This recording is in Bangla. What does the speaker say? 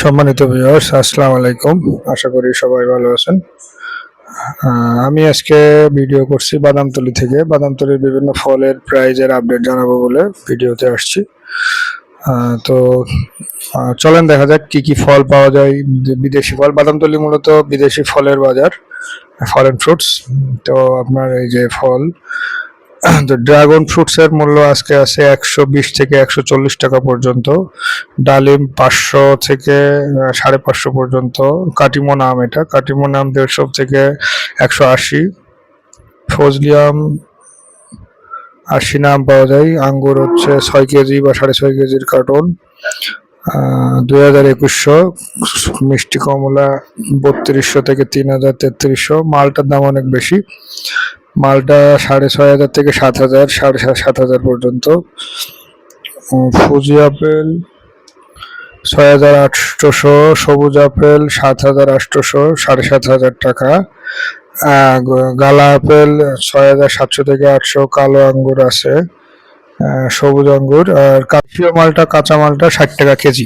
সম্মানিত ভিউয়ার্স, আসসালামু আলাইকুম। আশা করি সবাই ভালো আছেন। আমি আজকে ভিডিও করছি বাদামতলী থেকে। বাদামতলীর বিভিন্ন ফলের প্রাইজের আপডেট জানাবো বলে ভিডিওতে আসছি। তো চলেন দেখা যাক কি কি ফল পাওয়া যায়। বিদেশি ফল, বাদামতলী মূলত বিদেশি ফলের বাজার, ফরেন ফ্রুটস। তো আপনার এই যে ফল, তো ড্রাগন ফ্রুটসের মূল্য আজকে আছে 120 থেকে 140 টাকা পর্যন্ত। ডালিম 500 থেকে 550 পর্যন্ত। কাটিমন আম, এটা কাটিমন আম 150 থেকে 180। ফজলি আম 80 আম পাওয়া যায়। আঙ্গুর হচ্ছে 6 কেজি বা 6.5 কেজির কার্টন, 2100। মিষ্টি কমলা 3200 থেকে 3000-3300। মালটার দাম অনেক বেশি, মালটা 6500 থেকে 7000, 7500 পর্যন্ত। ফুজি আপেল 6800, সবুজ আপেল 7800, 7500 টাকা। গালা আপেল 6700 থেকে 800। কালো আঙ্গুর আছে, সবুজ আঙ্গুর। আর কাশিয়া মালটা, কাঁচা মালটা 60 টাকা কেজি।